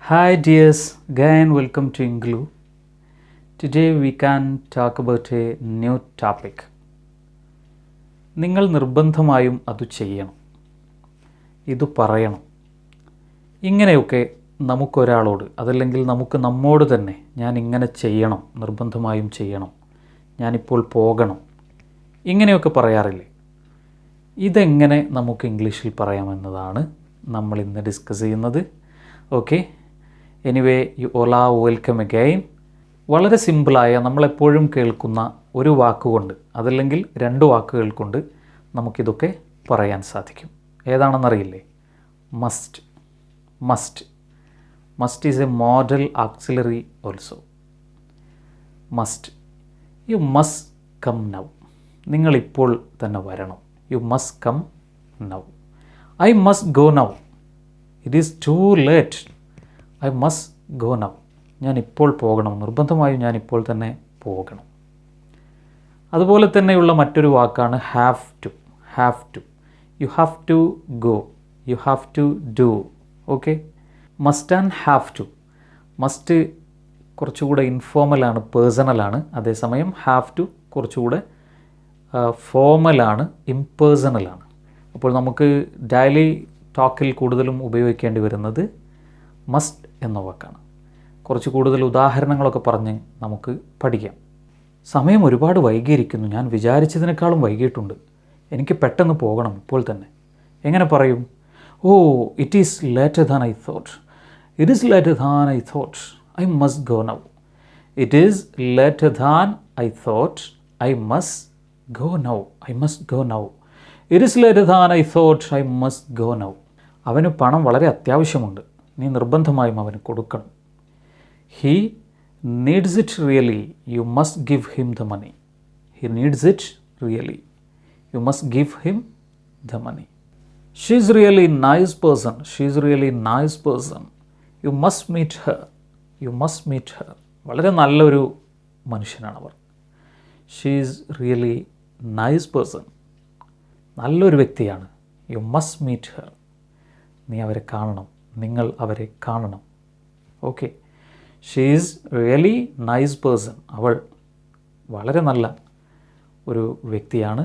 Hi dears, again welcome to Englu. Today we can talk about a new topic. നിങ്ങൾ നിർബന്ധമായും അത് ചെയ്യണം, ഇത് പറയണം. ഇങ്ങനെയൊക്കെ നമുക്കൊരാളോട് അതല്ലെങ്കിൽ നമുക്ക് നമ്മോട് തന്നെ ഞാൻ ഇങ്ങനെ ചെയ്യണം, നിർബന്ധമായും ചെയ്യണം, ഞാനിപ്പോൾ പോകണം, ഇങ്ങനെയൊക്കെ പറയാറില്ലേ? ഇതെങ്ങനെ നമുക്ക് ഇംഗ്ലീഷിൽ പറയാമെന്നതാണ് നമ്മൾ ഇന്ന് ഡിസ്കസ് ചെയ്യുന്നത്. Okay, anyway you all are welcome again. വളരെ സിമ്പിളായ നമ്മളെപ്പോഴും കേൾക്കുന്ന ഒരു വാക്കുകൊണ്ട് അതല്ലെങ്കിൽ രണ്ട് വാക്കുകൾ കൊണ്ട് നമുക്കിതൊക്കെ പറയാൻ സാധിക്കും. ഏതാണെന്നറിയില്ലേ? Must. Must must is a modal auxiliary also. Must. You must come now. നിങ്ങളിപ്പോൾ തന്നെ വരണം. You must come now. I must go now. It is too late. I must go now. ഞാനിപ്പോൾ പോകണം, നിർബന്ധമായും ഞാനിപ്പോൾ തന്നെ പോകണം. അതുപോലെ തന്നെയുള്ള മറ്റൊരു വാക്കാണ് have to. Have to. You have to go. You have to do. Okay, must and have to. Must കുറച്ചുകൂടെ ഇൻഫോർമലാണ്, പേഴ്സണലാണ്. അതേസമയം ഹാവ് ടു കുറച്ചുകൂടെ ഫോർമലാണ്, ഇംപേഴ്സണലാണ്. അപ്പോൾ നമുക്ക് ഡെയിലി ടോക്കിൽ കൂടുതലും ഉപയോഗിക്കേണ്ടി വരുന്നത് മസ്റ്റ് എന്ന വാക്കാണ്. കുറച്ച് കൂടുതൽ ഉദാഹരണങ്ങളൊക്കെ പറഞ്ഞ് നമുക്ക് പഠിക്കാം. സമയം ഒരുപാട് വൈകിയിരിക്കുന്നു, ഞാൻ വിചാരിച്ചതിനേക്കാളും വൈകിയിട്ടുണ്ട്, എനിക്ക് പെട്ടെന്ന് പോകണം ഇപ്പോൾ തന്നെ. എങ്ങനെ പറയും? Oh, it is later than I thought. It is later than I thought. I must go now. It is later than I thought. I must go now. I must go now. It is later than I thought. I must go now. അവന് പണം വളരെ അത്യാവശ്യമുണ്ട്, നീ നിർബന്ധമായും അവന് കൊടുക്കണം. He needs it really. You must give him the money. He needs it really. You must give him the money. She is really nice person. She is really nice person. You must meet her. You must meet her. വളരെ നല്ലൊരു മനുഷ്യനാണ് അവർ. She is really nice person. നല്ലൊരു വ്യക്തിയാണ്. You must meet her. നീ അവരെ കാണണം, നിങ്ങൾ അവരെ കാണണം. Okay, she is really nice person. അവൾ വളരെ നല്ല ഒരു വ്യക്തിയാണ്.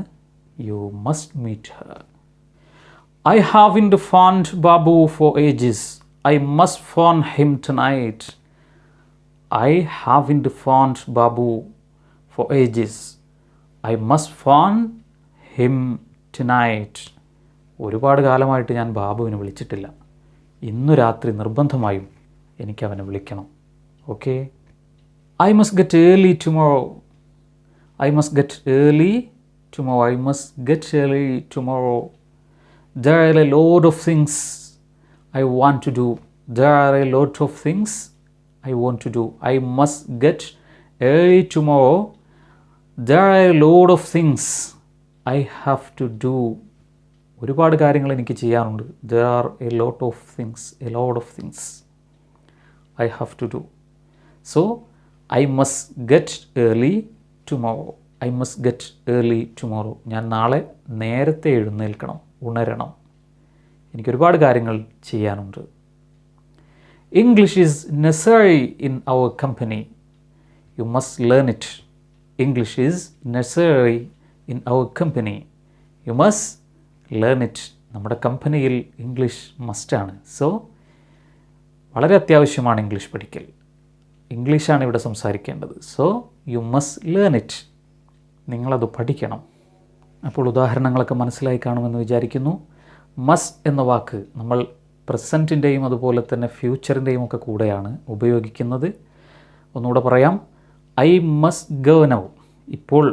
You must meet her. I have phoned Babu for ages. I must phone him tonight. I have phoned Babu for ages. I must phone him tonight. ഒരുപാട് കാലമായിട്ട് ഞാൻ ബാബുവിനെ വിളിച്ചിട്ടില്ല, ഇന്നു രാത്രി നിർബന്ധമായും എനിക്കവനെ വിളിക്കണം. Okay, I must get early tomorrow. I must get early tomorrow. I must get early tomorrow. There are a lot of things I want to do. There are a lot of things I want to do. I must get early tomorrow. There are a lot of things I have to do. ഒരുപാട് കാര്യങ്ങൾ എനിക്ക് ചെയ്യാനുണ്ട്. There are a lot of things, a lot of things I have to do. So I must get early tomorrow. I must get early tomorrow. ഞാൻ നാളെ നേരത്തെ എഴുന്നേൽക്കണം, ഉണരണം, എനിക്കൊരുപാട് കാര്യങ്ങൾ ചെയ്യാനുണ്ട്. English is necessary in our company. You must learn it. English is necessary in our company. You must learn it. നമ്മുടെ കമ്പനിയിൽ ഇംഗ്ലീഷ് മസ്റ്റാണ്. സോ വളരെ അത്യാവശ്യമാണ് ഇംഗ്ലീഷ് പഠിക്കൽ. ഇംഗ്ലീഷാണ് ഇവിടെ സംസാരിക്കേണ്ടത്. So you must learn it. നിങ്ങളത് പഠിക്കണം. അപ്പോൾ ഉദാഹരണങ്ങളൊക്കെ മനസ്സിലായി കാണുമെന്ന് വിചാരിക്കുന്നു. മസ്റ്റ് എന്ന വാക്ക് നമ്മൾ പ്രസൻറ്റിൻ്റെയും അതുപോലെ തന്നെ ഫ്യൂച്ചറിൻ്റെയും ഒക്കെ കൂടെയാണ് ഉപയോഗിക്കുന്നത്. ഒന്നുകൂടെ പറയാം. I must go now. ഇപ്പോൾ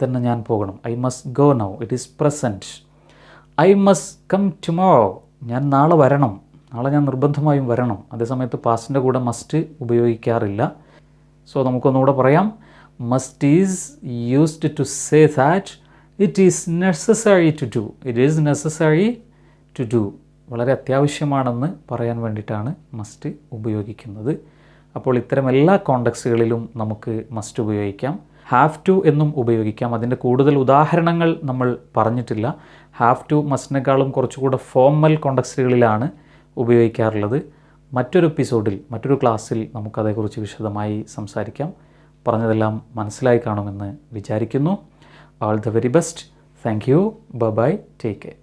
തന്നെ ഞാൻ പോകണം. I must go now. It is present. I must come tomorrow. ഞാൻ നാളെ വരണം, നാളെ ഞാൻ നിർബന്ധമായും വരണം. അതേസമയത്ത് പാസ്റ്റിൻ്റെ കൂടെ മസ്റ്റ് ഉപയോഗിക്കാറില്ല. സോ നമുക്കൊന്നുകൂടെ പറയാം. Must is used to say that it is necessary to do. It is necessary to do. വളരെ അത്യാവശ്യമാണെന്ന് പറയാൻ വേണ്ടിയിട്ടാണ് മസ്റ്റ് ഉപയോഗിക്കുന്നത്. അപ്പോൾ ഇത്തരം എല്ലാ കോണ്ടക്സ്റ്റുകളിലും നമുക്ക് മസ്റ്റ് ഉപയോഗിക്കാം. ഹാവ് ടു എന്നും ഉപയോഗിക്കാം. അതിൻ്റെ കൂടുതൽ ഉദാഹരണങ്ങൾ നമ്മൾ പറഞ്ഞിട്ടില്ല. ഹാവ് ടു മസ്റ്റിനേക്കാളും കുറച്ചുകൂടെ ഫോർമൽ കോണ്ടക്സ്റ്റുകളിലാണ് ഉപയോഗിക്കാറുള്ളത്. മറ്റൊരു എപ്പിസോഡിൽ മറ്റൊരു ക്ലാസ്സിൽ നമുക്കതേക്കുറിച്ച് വിശദമായി സംസാരിക്കാം. പറഞ്ഞതെല്ലാം മനസ്സിലായി കാണുമെന്ന് വിചാരിക്കുന്നു. All the very best. Thank you. Bye bye. Take care.